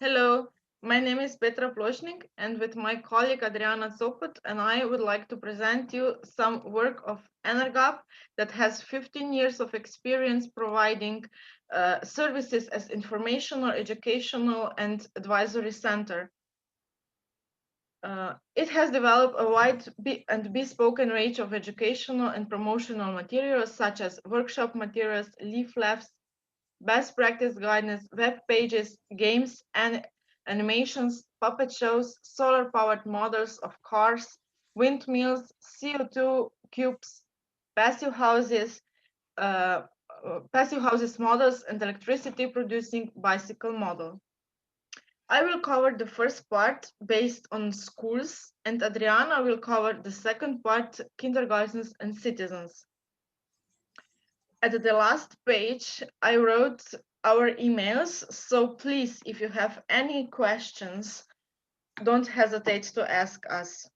Hello, my name is Petra Ploshnik, and with my colleague Adriana Sopot, and I would like to present you some work of Energap that has 15 years of experience providing services as informational, educational, and advisory center. It has developed a wide and bespoke range of educational and promotional materials such as workshop materials, leaflets, best practice guidance, web pages, games and animations, puppet shows, solar-powered models of cars, windmills, CO2 cubes, passive houses, uh, passive houses models, and electricity-producing bicycle model. I will cover the first part based on schools, and Adriana will cover the second part, kindergartens and citizens. At the last page, I wrote our emails, so please, if you have any questions, don't hesitate to ask us.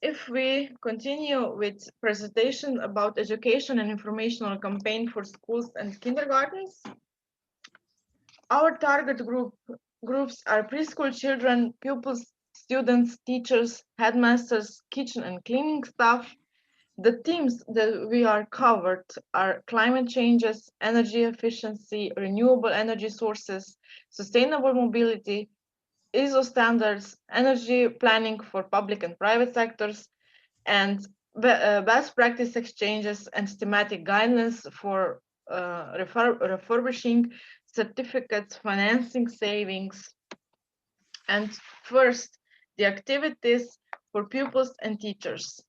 If we continue with presentation about education and informational campaign for schools and kindergartens, our target groups are preschool children, pupils, students, teachers, headmasters, kitchen and cleaning staff. The themes that we are covered are climate changes, energy efficiency, renewable energy sources, sustainable mobility, ISO standards, energy planning for public and private sectors, and best practice exchanges and thematic guidelines for refurbishing, certificates, financing, savings. And first, the activities for pupils and teachers.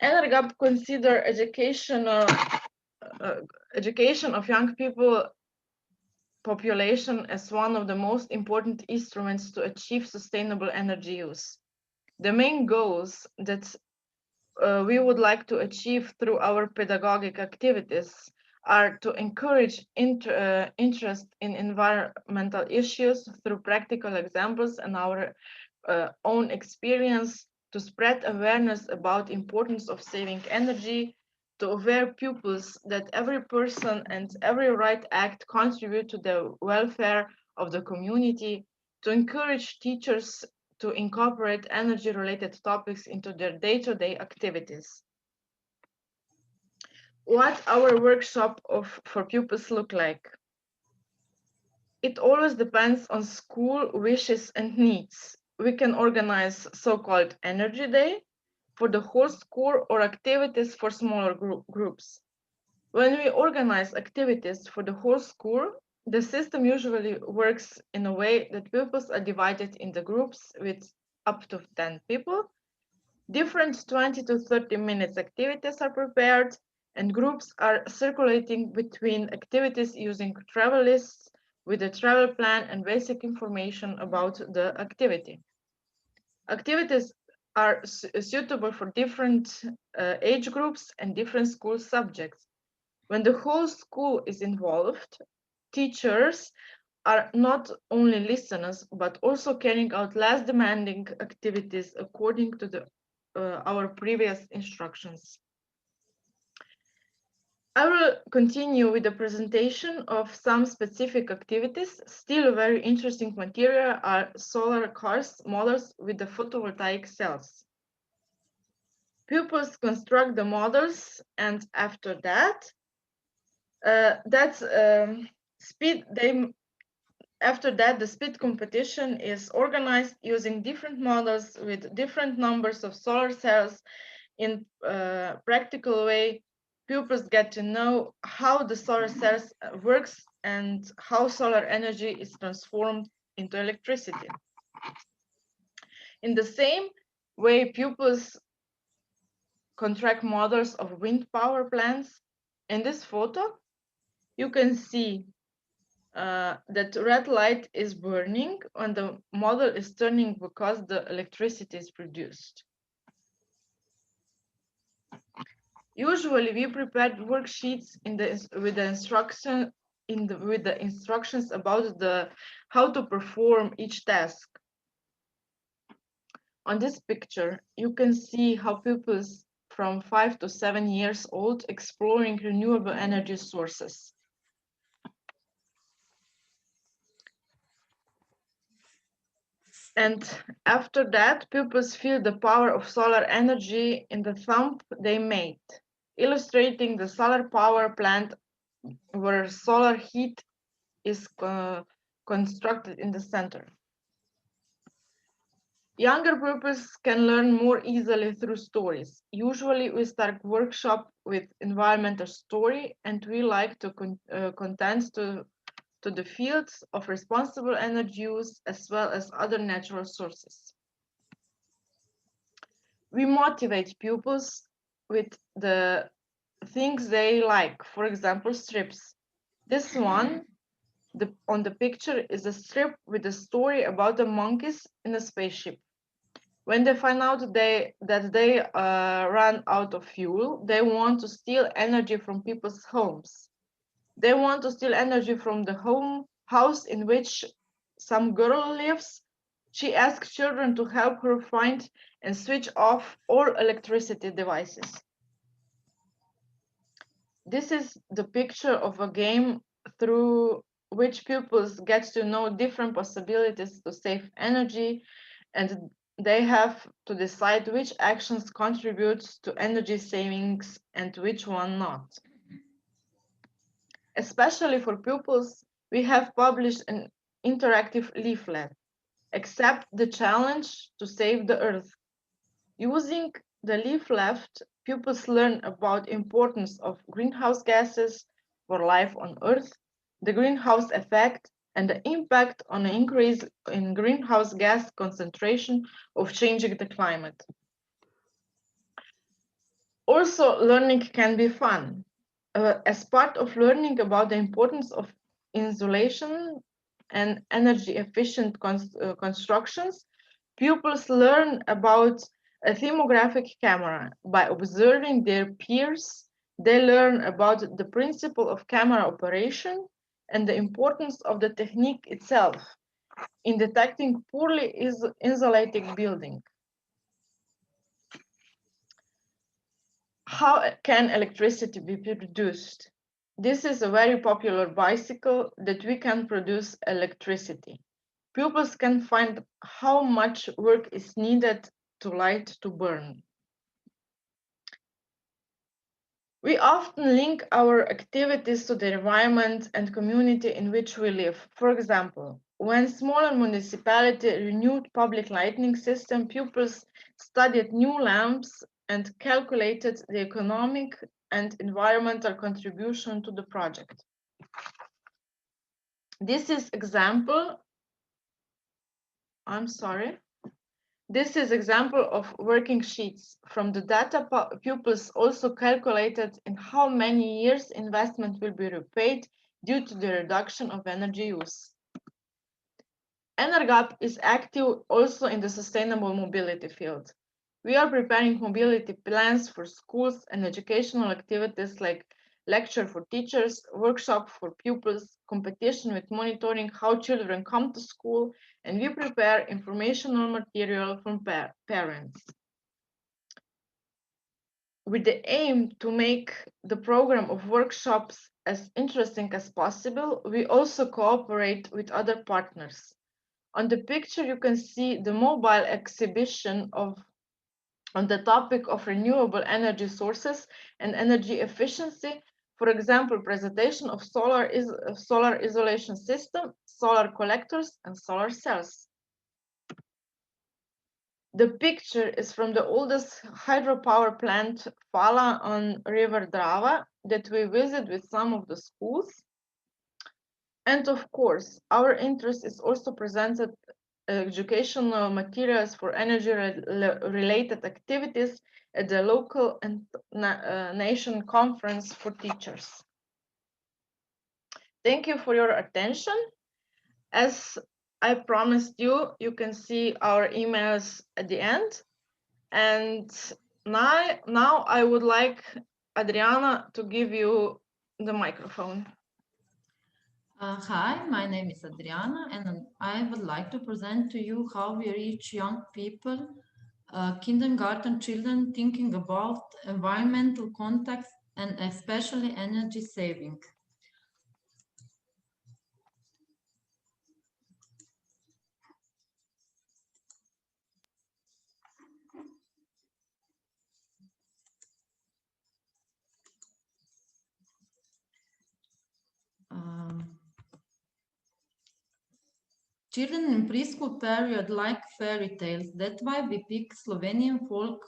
Energap consider education of young people population as one of the most important instruments to achieve sustainable energy use. The main goals that we would like to achieve through our pedagogic activities are to encourage interest in environmental issues through practical examples and our own experience, to spread awareness about the importance of saving energy, to aware pupils that every person and every right act contribute to the welfare of the community, to encourage teachers to incorporate energy-related topics into their day-to-day activities. What our workshop for pupils look like? It always depends on school wishes and needs. We can organize so-called energy day for the whole school or activities for smaller groups. When we organize activities for the whole school, the system usually works in a way that pupils are divided into groups with up to 10 people. Different 20 to 30 minutes activities are prepared, and groups are circulating between activities using travel lists with a travel plan and basic information about the activity. Activities are suitable for different age groups and different school subjects. When the whole school is involved, teachers are not only listeners, but also carrying out less demanding activities according to our previous instructions. I will continue with the presentation of some specific activities. Still very interesting material are solar cars models with the photovoltaic cells. Pupils construct the models, and after that, after that, the speed competition is organized using different models with different numbers of solar cells in a practical way. Pupils get to know how the solar cells works and how solar energy is transformed into electricity. In the same way, pupils construct models of wind power plants. In this photo, you can see that red light is burning and the model is turning because the electricity is produced. Usually, we prepared worksheets with the instructions about how to perform each task. On this picture, you can see how pupils from 5 to 7 years old exploring renewable energy sources. And after that, pupils feel the power of solar energy in the thumb they made, illustrating the solar power plant where solar heat is constructed in the center. Younger pupils can learn more easily through stories. Usually we start workshop with environmental story and we like to contend to the fields of responsible energy use as well as other natural sources. We motivate pupils with the things they like, for example, strips. This one on the picture is a strip with a story about the monkeys in a spaceship. When they find out that they run out of fuel, they want to steal energy from people's homes. They want to steal energy from the house in which some girl lives. She asks children to help her find and switch off all electricity devices. This is the picture of a game through which pupils get to know different possibilities to save energy, and they have to decide which actions contribute to energy savings and which one not. Especially for pupils, we have published an interactive leaflet, Accept the Challenge to Save the Earth. Using the leaflet, pupils learn about the importance of greenhouse gases for life on Earth, the greenhouse effect, and the impact on an increase in greenhouse gas concentration of changing the climate. Also, learning can be fun. As part of learning about the importance of insulation and energy efficient constructions, pupils learn about a thermographic camera. By observing their peers, they learn about the principle of camera operation and the importance of the technique itself in detecting poorly insulated building. How can electricity be produced? This is a very popular bicycle that we can produce electricity. Pupils can find how much work is needed to light to burn. We often link our activities to the environment and community in which we live. For example, when smaller municipality renewed public lighting system, pupils studied new lamps and calculated the economic and environmental contribution to the project. This is example, I'm sorry. This is example of working sheets. From the data, pupils also calculated in how many years investment will be repaid due to the reduction of energy use. Energap is active also in the sustainable mobility field. We are preparing mobility plans for schools and educational activities like lecture for teachers, workshop for pupils, competition with monitoring how children come to school, and we prepare informational material from parents. With the aim to make the program of workshops as interesting as possible, we also cooperate with other partners. On the picture, you can see the mobile exhibition on the topic of renewable energy sources and energy efficiency. For example, presentation of solar isolation system, solar collectors, and solar cells. The picture is from the oldest hydropower plant, Fala, on River Drava, that we visit with some of the schools. And of course, our interest is also presented educational materials for energy-related activities at the local and nation conference for teachers. Thank you for your attention. As I promised you, you can see our emails at the end. And now I would like Adriana to give you the microphone. Hi, my name is Adriana, and I would like to present to you how we reach young people, kindergarten children thinking about environmental context and especially energy saving. Children in preschool period like fairy tales. That's why we pick Slovenian folk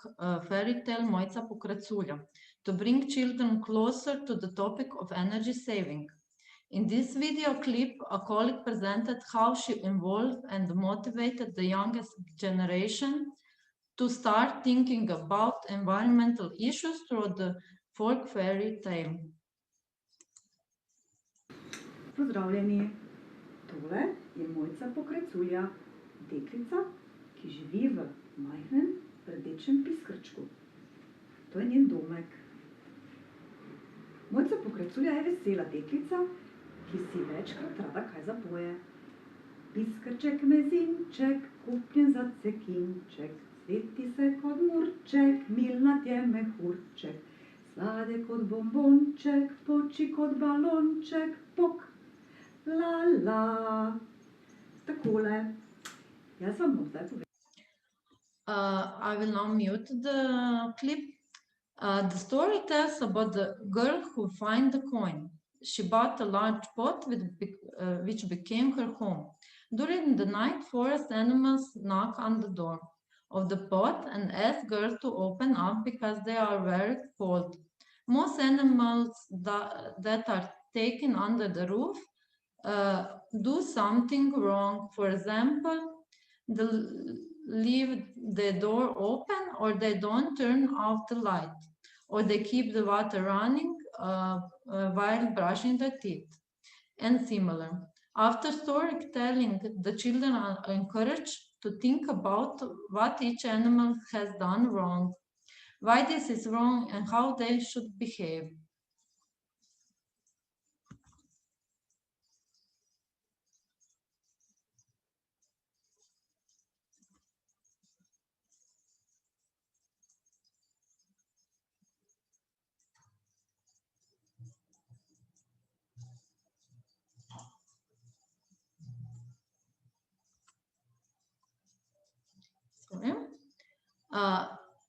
fairy tale Mojca Pokraculja to bring children closer to the topic of energy saving. In this video clip, a colleague presented how she involved and motivated the youngest generation to start thinking about environmental issues through the folk fairy tale. Pozdravljeni, tole je Mojca Pokraculja, deklica, ki živi v majhnem rdečem piskrčku. To je njen domek. Mojca Pokraculja je vesela deklica, ki si večkrat rada kaj zapoje. Piskrček mezinček, kupljen za cekinček, sveti se kot murček, milnat je mehurček, sladek kot bombonček, poči kot balonček, pok, la la. Takole. Jaz vam bom zdaj povedala. I will now mute the clip. The story tells about the girl who found the coin. She bought a large pot which became her home. During the night, forest animals knock on the door of the pot and ask girl to open up because they are very cold. Most animals that are taken under the roof do something wrong. For example, they leave the door open, or they don't turn off the light, or they keep the water running while brushing their teeth, and similar. After storytelling, the children are encouraged to think about what each animal has done wrong, why this is wrong, and how they should behave.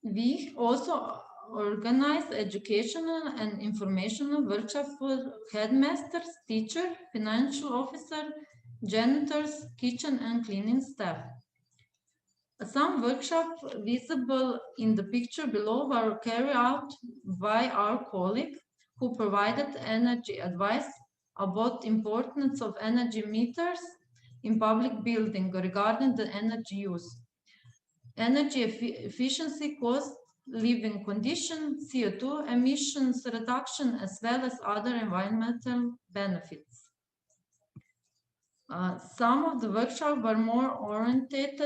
We also organize educational and informational workshops for headmasters, teachers, financial officers, janitors, kitchen and cleaning staff. Some workshops visible in the picture below were carried out by our colleague who provided energy advice about the importance of energy meters in public building regarding the energy use, energy efficiency, cost, living conditions, CO2 emissions reduction, as well as other environmental benefits. Some of the workshops were more oriented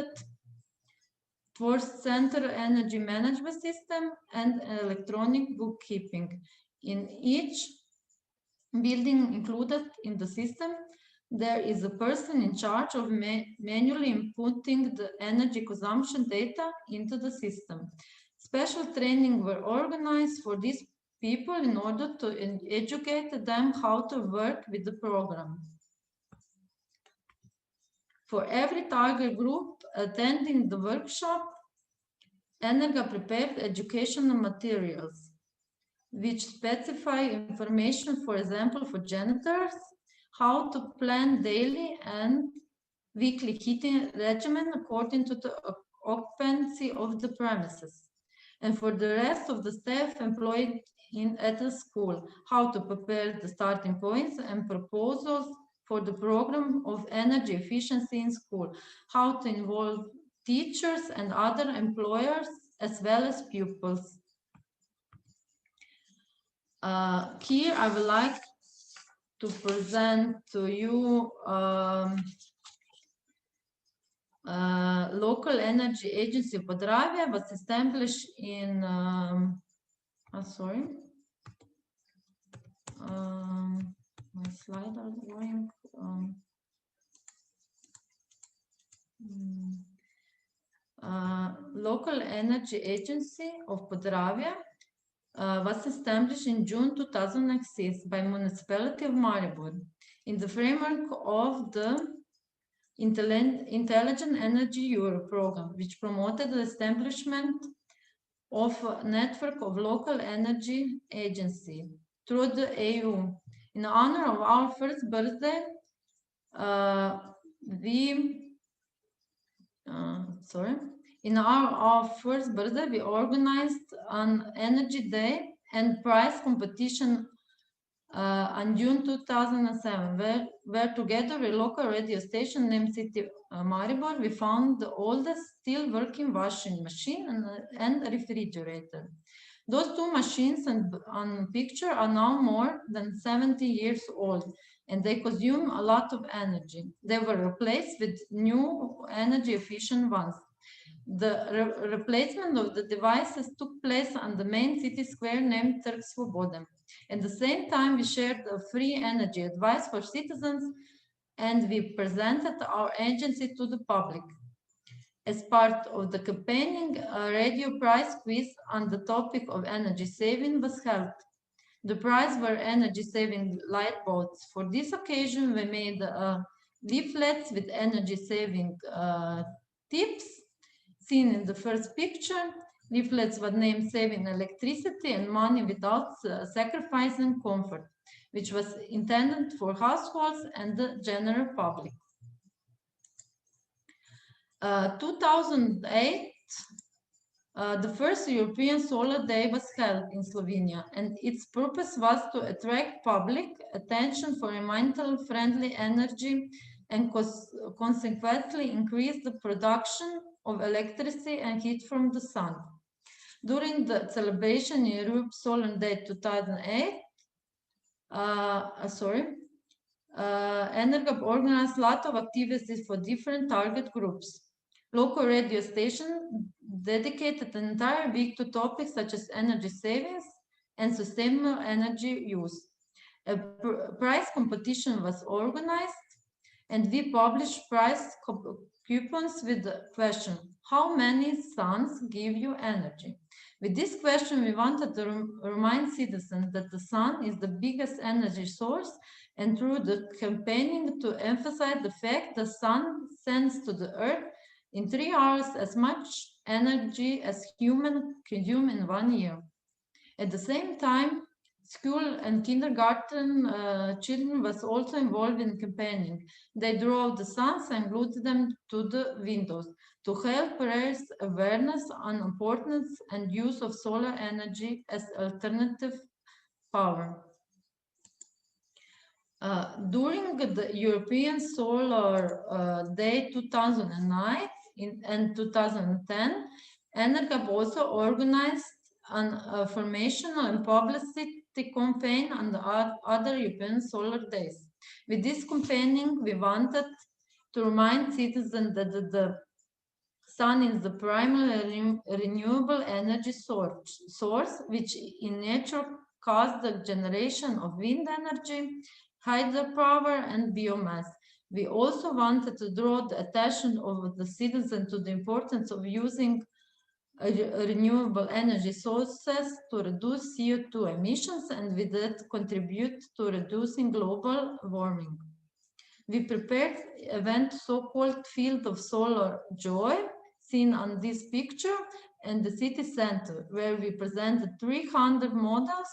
towards central energy management system and electronic bookkeeping. In each building included in the system, there is a person in charge of manually inputting the energy consumption data into the system. Special training were organized for these people in order to educate them how to work with the program. For every target group attending the workshop, Energap prepared educational materials which specify information, for example, for janitors, how to plan daily and weekly heating regimen according to the occupancy of the premises. And for the rest of the staff employed at the school, how to prepare the starting points and proposals for the program of energy efficiency in school, how to involve teachers and other employers as well as pupils. Here I would like to present to you local energy agency Podravje was established in my slide are going local energy agency of Podravje was established in June 2006 by municipality of Maribor in the framework of the Intelligent Energy Europe program, which promoted the establishment of a network of local energy agency through the EU. In honor of our first birthday, in our first birthday, we organized an energy day and prize competition on June 2007, where together with local radio station named City Maribor, we found the oldest still working washing machine and refrigerator. Those two machines on picture are now more than 70 years old, and they consume a lot of energy. They were replaced with new energy efficient ones. The replacement of the devices took place on the main city square named Trg Svobode. At the same time, we shared a free energy advice for citizens, and we presented our agency to the public. As part of the campaigning, a radio prize quiz on the topic of energy saving was held. The prize were energy saving light bulbs. For this occasion, we made leaflets with energy saving tips. Seen in the first picture, leaflets were named Saving Electricity and Money Without Sacrificing Comfort, which was intended for households and the general public. 2008, the first European Solar Day was held in Slovenia, and its purpose was to attract public attention for environmentally friendly energy and consequently increase the production of electricity and heat from the sun. During the celebration in Europe Solar Day 2008, Energap organized a lot of activities for different target groups. Local radio station dedicated an entire week to topics such as energy savings and sustainable energy use. A prize competition was organized, and we published prize coupons with the question, how many suns give you energy? With this question, we wanted to remind citizens that the sun is the biggest energy source, and through the campaigning to emphasize the fact the sun sends to the earth in 3 hours as much energy as humans consume in 1 year. At the same time, school and kindergarten children was also involved in campaigning. They drove the suns and glued them to the windows to help raise awareness on importance and use of solar energy as alternative power. During the European Solar Day 2009 and 2010, Energap also organized an informational and publicity campaign on the other European Solar Days. With this campaigning, we wanted to remind citizens that the sun is the primary renewable energy source, which in nature causes the generation of wind energy, hydropower, and biomass. We also wanted to draw the attention of the citizens to the importance of using renewable energy sources to reduce CO2 emissions and with that contribute to reducing global warming. We prepared an event so-called Field of Solar Joy, seen on this picture, and the city center, where we presented 300 models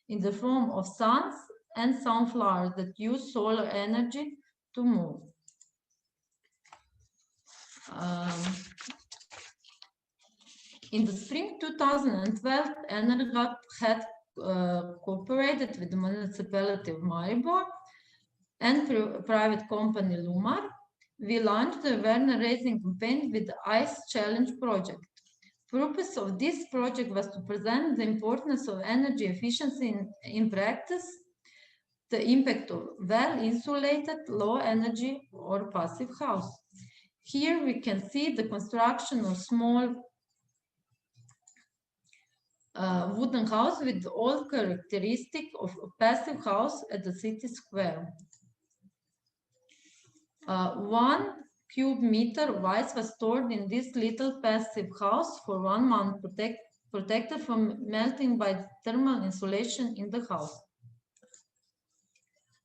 in the form of suns and sunflowers that use solar energy to move. In the spring 2012, Energap had cooperated with the municipality of Maribor and private company Lumar. We launched the awareness raising campaign with the ICE Challenge project. The purpose of this project was to present the importance of energy efficiency in practice, the impact of well-insulated, low-energy or passive house. Here we can see the construction of small wooden house with all characteristic of a passive house at the city square. 1 cubic meter of ice was stored in this little passive house for 1 month, protected from melting by thermal insulation in the house.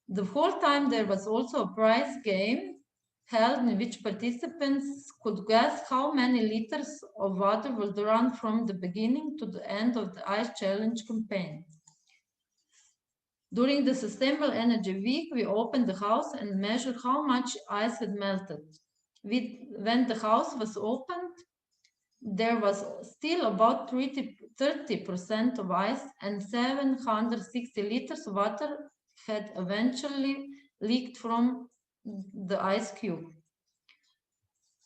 The whole time there was also a prize game held in which participants could guess how many liters of water would run from the beginning to the end of the Ice Challenge campaign. During the Sustainable Energy Week, we opened the house and measured how much ice had melted. When the house was opened, there was still about 30% of ice, and 760 liters of water had eventually leaked from the ice cube.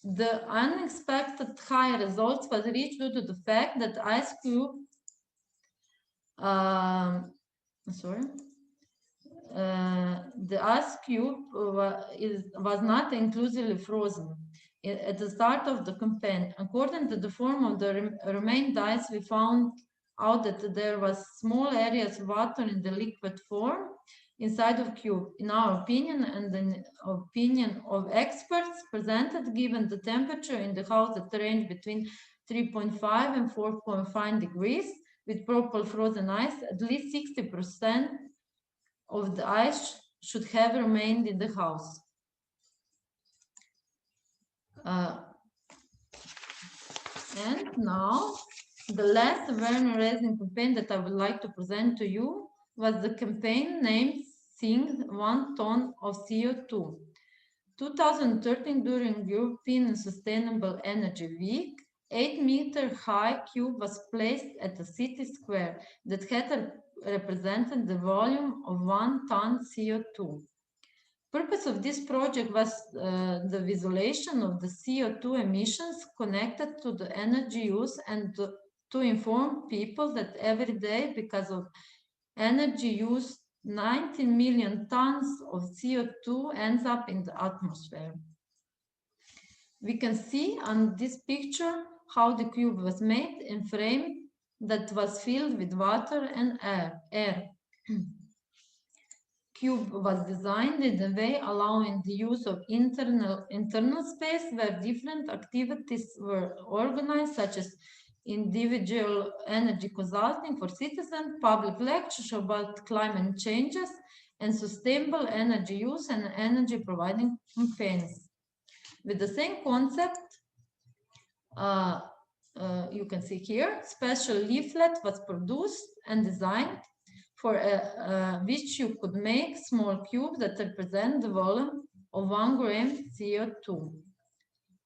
The unexpected high results was reached due to the fact that ice cube the ice cube was not inclusively frozen at the start of the campaign. According to the form of the remained ice, we found out that there was small areas of water in the liquid form inside of cube. In our opinion and the opinion of experts presented, given the temperature in the house that ranged between 3.5 and 4.5 degrees, with proper frozen ice, at least 60% of the ice should have remained in the house. And now, the last awareness raising campaign that I would like to present to you was the campaign named Sing 1 ton of CO2. 2013, during European Sustainable Energy Week, 8-meter high cube was placed at the city square that had represented the volume of 1 ton CO2. Purpose of this project was the visualization of the CO2 emissions connected to the energy use and to inform people that every day, because of energy use, 19 million tons of CO2 ends up in the atmosphere. We can see on this picture how the cube was made and framed that was filled with water and air. Cube was designed in a way allowing the use of internal space where different activities were organized, such as individual energy consulting for citizens, public lectures about climate changes, and sustainable energy use and energy providing campaigns. With the same concept, you can see here, special leaflet was produced and designed for which you could make small cubes that represent the volume of 1 gram CO2.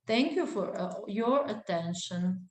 Thank you for your attention.